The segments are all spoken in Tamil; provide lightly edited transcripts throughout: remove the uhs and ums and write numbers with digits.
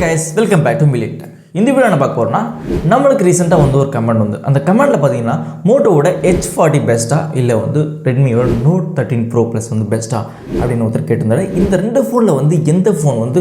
guys, welcome back to Millet. இந்த வீடியோ என்ன பார்க்க போறோம்னா நம்மளுக்கு ரீசெண்டா ஒரு கமெண்ட் வந்து அந்த கமெண்ட்ல பாத்தீங்கன்னா மோட்டோவோட H40 பெஸ்டா இல்ல Redmi Note 13 Pro Plus பெஸ்டா அப்படினு ஒருத்தர் கேட்டிருந்தாரு. இந்த ரெண்டு ஃபோன்ல எந்த ஃபோன்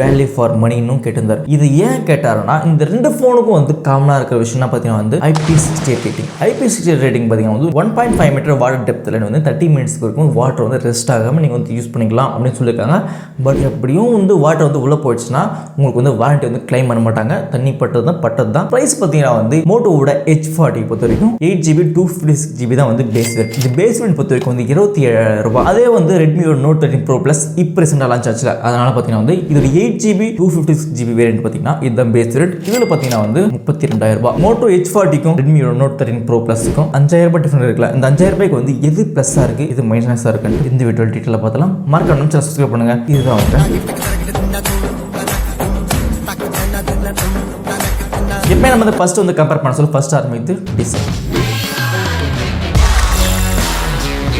வேல்யூ ஃபார் மணி ன்னு கேட்டிருந்தாரு. இது ஏன் கேட்டாருன்னா இந்த ரெண்டு ஃபோனுக்கும் காமனா இருக்கிற விஷயம்னா பாத்தீங்கன்னா IP68 ரேட்டிங். IP68 ரேட்டிங் பாத்தீங்கன்னா 1.5 மீட்டர் வாட்டர் டெப்த்ல 30 மினிட்ஸ் வரைக்கும் வாட்டர் ரெஸ்ட் ஆகாம நீங்க யூஸ் பண்ணிக்கலாம் அப்படினு சொல்லிருக்காங்க. பட் எப்படியும் வாட்டர் உள்ள போயிடுச்சுனா உங்களுக்கு வாரண்டி கிளைம் பண்ண மாட்டாங்க. தண்ணி பட்டதுதான். பிரைஸ் பாத்தீங்கன்னா மோட்டோவோட H40 பொறுத்த வரைக்கும் 8GB 256GB தான் பேஸ் வேரியன்ட். இந்த பேஸ் வேரியன்ட் பொறுத்த வரைக்கும் 27,000 ரூபாய். அதே Redmi Note 13 Pro Plus இப்போ ரீசெண்டா லான்ச் ஆச்சுல. அதனால பாத்தீங்கன்னா இது 8GB 256GB வேரியன்ட் பாத்தீங்கன்னா இதுதான் பேஸ் வேரியன்ட். இதுல பாத்தீங்கன்னா 32,000 ரூபாய். Moto Edge க்கும் Redmi Note 13 Pro Plus க்கும் 5,000 ரூபாய் டிஃபரன்ஸ் இருக்குல. இந்த 5,000 ரூபாய்க்கு எது பிளஸ்ஸா இருக்கு இது மைனஸா இருக்குன்னு இந்த வீடியோ டீடைலா பார்த்தலாம். மறக்காம சப்ஸ்கிரைப் பண்ணுங்க. இதுதான் எப்பவுமே நம்ம ஃபர்ஸ்ட் கம்பேர் பண்ண சொல்ல ஃபர்ஸ்ட் ஆரம்பித்து டிசைன்.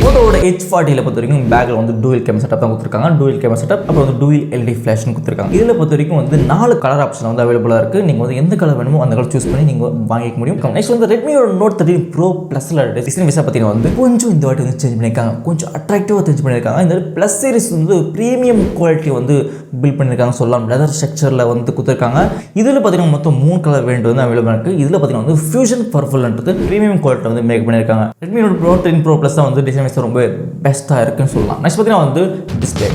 மோட்டோவோட H40 பொறுத்த வரைக்கும் பேக்ல டூயல் கேமரா செட்டப் தான் கொடுத்துருக்காங்க. டூயல் கேமரா செட்டப் அப்புறம் டூயல் LED ஃபிளாஷ் கொடுத்துருக்காங்க. இதுல பொறுத்த வரைக்கும் 4 கலர் ஆப்ஷன் அவைலபிளா இருக்கு. நீங்க எந்த கலர் வேணுமோ அந்த கலர் சூஸ் பண்ணி நீங்க வாங்கிக்க முடியும். நெக்ஸ்ட் Redmi Note 13 Pro Plusல டிசைன் வைஸா பாத்தீங்கன்னா கொஞ்சம் இந்த வாட்டி சேஞ்ச் பண்ணிருக்காங்க. கொஞ்சம் அட்ராக்டிவா சேஞ்ச் பண்ணிருக்காங்க. இந்த Plus series premium quality build பண்ணிருக்காங்க சொல்லலாம். லெதர் ஸ்ட்ரக்சர்ல கொடுத்துருக்காங்க. இதுல பாத்தீங்கன்னா மொத்தம் 3 கலர் வேரியன்ட் அவைலபிளா இருக்கு. இதுல பாத்தீங்கன்னா ஃபியூஷன் பர்பிள்ன்றது பிரீமியம் குவாலிட்டி மேக் பண்ணிருக்காங்க. Redmi Note 13 Pro Plus தான் டிசைன் ரொம்ப பெஸ்டா இருக்குன்னு சொல்லலாம். நெக்ஸ்ட் பாத்தீங்கன்னா டிஸ்ப்ளே.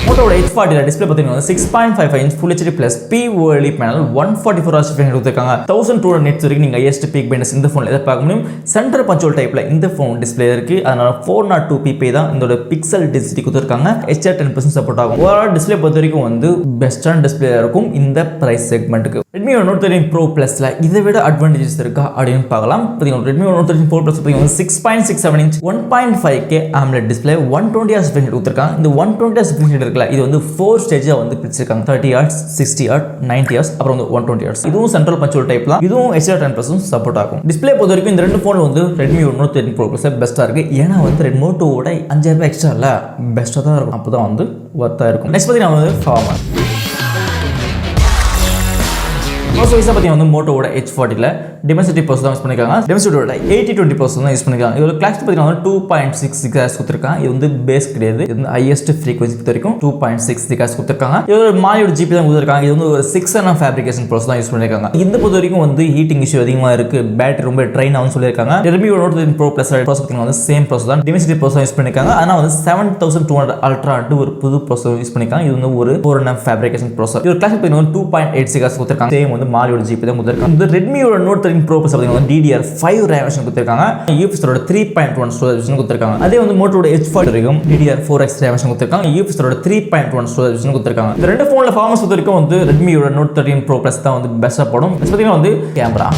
மோட்டோவோட H40 டிஸ்ப்ளே பாத்தீங்கன்னா 6.55 inch Full HD Plus POLED panel 144 Hz refresh கொடுத்திருக்காங்க. 1200 nits வரைக்கும் நீங்க ஹையஸ்ட் பீக் பிரைட்னஸ் இந்த ஃபோன்ல எதை பார்க்க முடியும். சென்டர் பஞ்சுவல் டைப்ல இந்த ஃபோன் டிஸ்ப்ளே இருக்கு. அதனால 402 ppi தான் இதோட பிக்சல் டென்சிட்டி கொடுத்திருக்காங்க. HDR 10% சப்போர்ட் ஆகும். ஓவரால் டிஸ்ப்ளே பொறுத்த வரைக்கும் பெஸ்டான டிஸ்ப்ளே இருக்கும் இந்த பிரைஸ் செக்மெண்ட்க்கு. Redmi Note 13 Pro Plusல இதை விட அட்வான்டேஜஸ் இருக்கா அப்படின்னு பார்க்கலாம். பாத்தீங்கன்னா Redmi Note 13 Pro Plus பாத்தீங்கன்னா 6.67 inch 1.5K AMOLED display 120 Hz refresh கொடுத்திருக்காங்க. இந்த 120 Hz refresh இருக்குல இது 4 ஸ்டேஜா பிரிச்சிருக்காங்க. 30 Hz 60 Hz 90 Hz அப்புறம் 120 Hz. இதுவும் சென்ட்ரல் பஞ்சுவல் டைப் தான். இதுவும் HDR 10% சப்போர்ட் ஆகும். டிஸ்ப்ளே பொறுத்த வரைக்கும் இந்த ரெண்டு phone Redmi Note 13 Pro Plus பெஸ்டா இருக்கு. ஏன்னா Motoவோட 5,000 ரூபாய் எக்ஸ்ட்ரா இல்ல பெஸ்டா தான் இருக்கும். அப்பதான் வர்த்தா இருக்கும். நெக்ஸ்ட் பாத்தீங்கன்னா ஃபார்மர். மோட்டோவோட H40 டெமன்சிட்டி ப்ரோசஸர் தான் யூஸ் பண்ணிருக்காங்க. டெமன்சிட்டியோட 8020 ப்ரோசஸர் தான் யூஸ் பண்ணிருக்காங்க. இதோட கிளாக் பாத்தீங்கன்னா 2.6 GHz கொடுத்திருக்காங்க. இது பேஸ் கிடையாது. இது ஹையஸ்ட் ஃப்ரீக்வென்சி வரைக்கும் 2.6 GHz கொடுத்திருக்காங்க. இதோட மாலியோட ஜிபி தான் கொடுத்திருக்காங்க. இது ஒரு 6nm ஃபேப்ரிகேஷன் ப்ரோசஸர் தான் யூஸ் பண்ணிருக்காங்க. இந்த பொறுத்த வரைக்கும் ஹீட்டிங் இஷ்யூ அதிகமா இருக்கு. பேட்டரி ரொம்ப ட்ரைன் ஆகும்னு சொல்லிருக்காங்க. Redmi Note 13 Pro Plus processor பாத்தீங்கன்னா சேம் ப்ரோசஸர் தான். டெமன்சிட்டி ப்ரோசஸர் யூஸ் பண்ணிருக்காங்க. ஆனா 7200 அல்ட்ரா ஒரு புது ப்ரோசஸர் யூஸ் பண்ணிருக்காங்க. இது ஒரு 4nm ஃபேப்ரிகேஷன் ப்ரோசஸர். இதோட கிளாக் பாத்தீங்கன்னா 2.8 GHz கொடுத்திருக்காங்க. சேம் மாலியோட ஜிபி தான் கொடுத்திருக்காங்க. இந்த Redmi Note 13 Pro Plus பாத்தீங்கன்னா DDR5 RAM வெர்ஷன் கொடுத்திருக்காங்க. UFS 3.1 ஸ்டோரேஜ் வெர்ஷன் கொடுத்திருக்காங்க. அதே Motoவோட H40 வரைக்கும் DDR4X RAM வெர்ஷன் கொடுத்திருக்காங்க. UFS 3.1 ஸ்டோரேஜ் வெர்ஷன் கொடுத்திருக்காங்க. இந்த ரெண்டு ஃபோன்ல பெர்ஃபார்மன்ஸ் பொறுத்த வரைக்கும் Redmi Note 13 Pro Plus தான் பெஸ்டா போடும். பாத்தீங்கன்னா கேமரா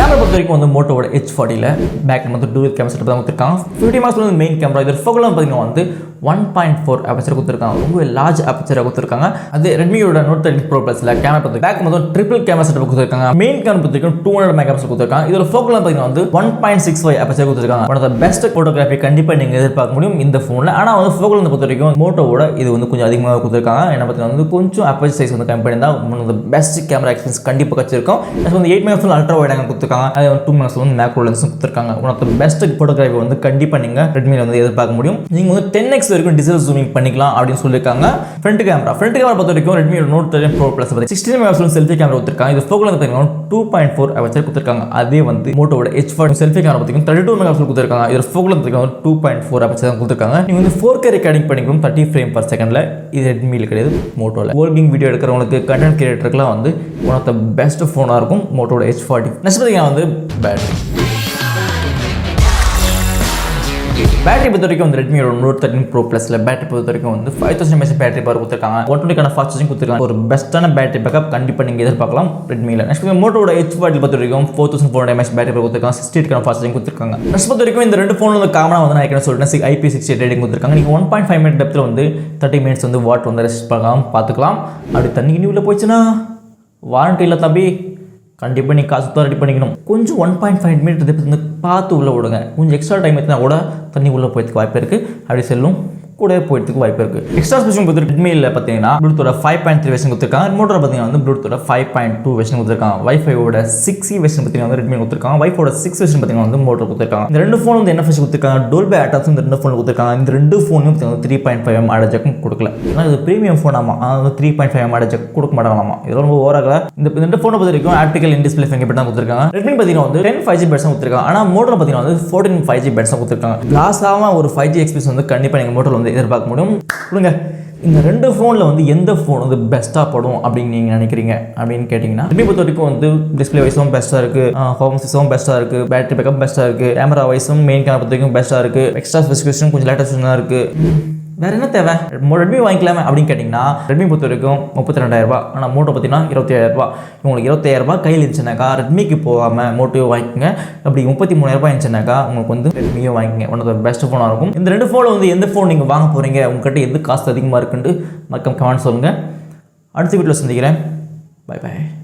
பொறுத்த வரைக்கும் மோட்டோவோட H40 பேக்ல டூயல் கேமரா செட்டப் தான் கொடுத்திருக்காங்க. 50 மெகாபிக்சல் மெயின் கேமரா. இதோட ஃபோக்கல் பாத்தீங்கன்னா 1.4 அபச்சர் கொடுத்திருக்காங்க. ரொம்ப லார்ஜ் அபச்சர் கொடுத்திருக்காங்க. அதே Redmi Note 13 Pro Plusல கேமரா பத்தி பேக் ட்ரிபிள் கேமரா செட்டப் கொடுத்திருக்காங்க. மெயின் கேமரா பத்தி 200 மெகாபிக்சல் கொடுத்திருக்காங்க. இதோட ஃபோக்கல் பாத்தீங்கன்னா 1.65 அபச்சர் கொடுத்திருக்காங்க. One of the best photography கண்டிப்பா நீங்க எதிர்பார்க்க முடியும் இந்த போன்ல. ஆனா ஃபோக்கல் பொறுத்த வரைக்கும் மோட்டோவோட இது கொஞ்சம் அதிகமாக கொடுத்திருக்காங்க. என்ன பாத்தீங்கன்னா கொஞ்சம் அபச்சர் சைஸ் கம்பெனி தான் one of the best camera experience கண்டிப்பா கிடைச்சிருக்கும். 8 மெகாபிக்சல் அல்ட்ரா வைட் ஆங்கிள் கொடுத்திருக்காங்க. அதே 2 மெகாபிக்சல் மேக்ரோ லென்ஸ் கொடுத்திருக்காங்க. One of the best photography கண்டிப்பா நீங்க Redmi எதிர்பார்க்க முடியும். நீங்க 10x வரைக்கும் டிஜிட்டல் ஜூமிங் பண்ணிக்கலாம் அப்படின்னு சொல்லிருக்காங்க. ஃப்ரண்ட் கேமரா பொறுத்த வரைக்கும் Redmi Note 13 Pro Plus 16 megapixel selfie camera கொடுத்திருக்காங்க. இது ஃபோக்கல் பாத்தீங்கன்னா 2.4 அபச்சர் கொடுத்திருக்காங்க. அதே மோட்டோவோட H40 செல்ஃபி கேமரா பாத்தீங்கன்னா 32 மெகாபிக்சல் கொடுத்திருக்காங்க. இது ஃபோக்கல் பாத்தீங்கன்னா 2.4 அபச்சர் கொடுத்திருக்காங்க. நீங்க 4K ரெக்கார்டிங் பண்ணிக்கலாம் 30 ஃப்ரேம் per செகண்ட்ல. இது Redmi கிடையாது, மோட்டோல. வொர்க்கிங் வீடியோ எடுக்கிறவங்களுக்கு கண்டென்ட் கிரியேட்டருக்குலாம் ஒன் ஆஃப் தி பெஸ்ட் ஃபோனா இருக்கும் மோட்டோவோட H40. நெக்ஸ்ட் பாத்தீங்கன்னா பேட்டரி. பேட்டரி பொறுத்த வரைக்கும் Redmi Note 13 Pro Plusல பேட்டரி பொறுத்த வரைக்கும் 5000 mAh பேட்டரி பவர் கொடுத்திருக்காங்க. 120 ஃபாஸ்ட் சார்ஜிங் கொடுத்திருக்காங்க. ஒரு பெஸ்டான பேட்டரி பேக்கப் கண்டிப்பா நீங்க எதிர்பார்க்கலாம் Redmiல. நெக்ஸ்ட் மோட்டோவோட H40 பொறுத்த வரைக்கும் 4400 mAh பேட்டரி பவர் கொடுத்திருக்காங்க. 68 ஃபாஸ்ட் சார்ஜிங் கொடுத்திருக்காங்க. நெக்ஸ்ட் பொறுத்த வரைக்கும் இந்த ரெண்டு ஃபோன்ல காமனா நான் ஏற்கனவே சொல்றேன் IP68 ரேட்டிங் கொடுத்திருக்காங்க. நீங்க 1.5 மீட்டர் டெப்த்ல 30 மினிட்ஸ் வாட்டர் ரெஸ்ட் பண்ணலாம் பாத்துக்கலாம். அப்படி தண்ணி உள்ள போச்சுனா வாரண்டி இல்ல தம்பி கண்டிப்பாக நீங்கள் காசு தான் ரெடி பண்ணிக்கணும். கொஞ்சம் 1.5 மீட்டர் வந்து பார்த்து உள்ளே விடுங்க. கொஞ்சம் எக்ஸ்ட்ரா டைம் எடுத்தால் கூட தண்ணி உள்ளே போயிறதுக்கு வாய்ப்பு இருக்குது. அப்படி செல்லும் கூட போயிறதுக்கு வாய்ப்பு இருக்குது. எக்ஸ்ட்ரா ஸ்பெஷல் கொடுத்து ரெட்மியில் பார்த்தீங்கன்னா ப்ளூடூத்தோட 5.3 வெர்ஷன் கொடுத்துருக்காங்க. ரிமோட்டோட பார்த்தீங்கன்னா வந்து ப்ளூடூத்தோட 5.2 வெர்ஷன் கொடுத்துருக்காங்க. வைஃபையோட 6E வெர்ஷன் பார்த்தீங்கன்னா வந்து ரெட்மி கொடுத்துருக்காங்க. வைஃபோட 6 வெர்ஷன் பார்த்தீங்கன்னா வந்து மோட்டோ கொடுத்துருக்காங்க. இந்த ரெண்டு ஃபோன் வந்து என்ன ஃபீச்சர் கொடுத்துருக்காங்க, டோல்பி அட்டாச் இந்த ரெண்டு ஃபோன் கொடுத்துருக்காங்க. இந்த ரெண்டு ஃபோனும் பார்த்தீங்கன்னா 3.5mm ஆடியோ ஜாக்கும் கொடுக்கல. ஆனால் இது ப்ரீமியம் ஃபோன் ஆமாம், அது 3.5mm ஆடியோ ஜாக் கொடுக்க மாட்டாங்களாமா. இதெல்லாம் ரொம்ப ஓவராக இந்த ரெண்டு ஃபோனை பொறுத்த வரைக்கும் optical in display finger print தான் கொடுத்துருக்காங்க. ரெட்மி பார்த்தீங்கன்னா வந்து 10 5G பேட்ஸ் கொடுத்துருக்காங்க. ஆனால் மோட்டோ பார்த்தீங்கன்னா வந்து 14 5G பேட்ஸ் கொடுத்துருக்காங்க. கிளாஸாக ஒரு 5G எக்ஸ்பீரியன்ஸ் வந்து கண்டிப்பாக நீங்கள் மோட்டோவில் வந்து எதிர்பார்க்க முடியும். கொடுங்க. இந்த ரெண்டு ஃபோனில் வந்து எந்த ஃபோன் வந்து பெஸ்ட்டாக படும் அப்படின்னு நீங்கள் நினைக்கிறீங்க அப்படின்னு கேட்டிங்கன்னா, ரெட்மி பொறுத்த வரைக்கும் வந்து டிஸ்பிளே வைஸும் பெஸ்ட்டாக இருக்குது, ஹோம் சிஸ்டம் பெஸ்ட்டாக இருக்குது, பேட்டரி பேக்கப் பெஸ்ட்டாக இருக்குது, கேமரா வைஸும் மெயின் கேமரா பொறுத்த வரைக்கும் பெஸ்ட்டாக இருக்குது, எக்ஸ்ட்ரா ஸ்பெசிஃபிகேஷன் கொஞ்சம் லேட்டஸ்ட்டாக இருக்குது. வேறு என்ன தேவை? ரெட்மி வாங்கிக்கலாமே அப்படின்னு கேட்டிங்கன்னா, ரெட்மி பொறுத்த வரைக்கும் 32,000. ஆனால் மோட்டோ பார்த்தீங்கன்னா 27,000. உங்களுக்கு 27,000 கையில் இருந்துச்சுனாக்கா ரெட்மிக்கு போகாமல் மோட்டோ வாங்கிக்கோங்க. அப்படி 33,000 இருந்துச்சுனாக்கா உங்களுக்கு வந்து ரெட்மியும் வாங்கிக்கோங்க. ஒன் ஆஃப் த பெஸ்ட் ஃபோனாக இருக்கும். இந்த ரெண்டு ஃபோனில் வந்து எந்த ஃபோன் நீங்கள் வாங்க போகிறீங்க, உங்கள்கிட்ட எந்த காசு அதிகமாக இருக்குன்ட்டு மறக்காம கமெண்ட் சொல்லுங்கள். அடுத்த வீட்டில் சந்திக்கிறேன். Bye by.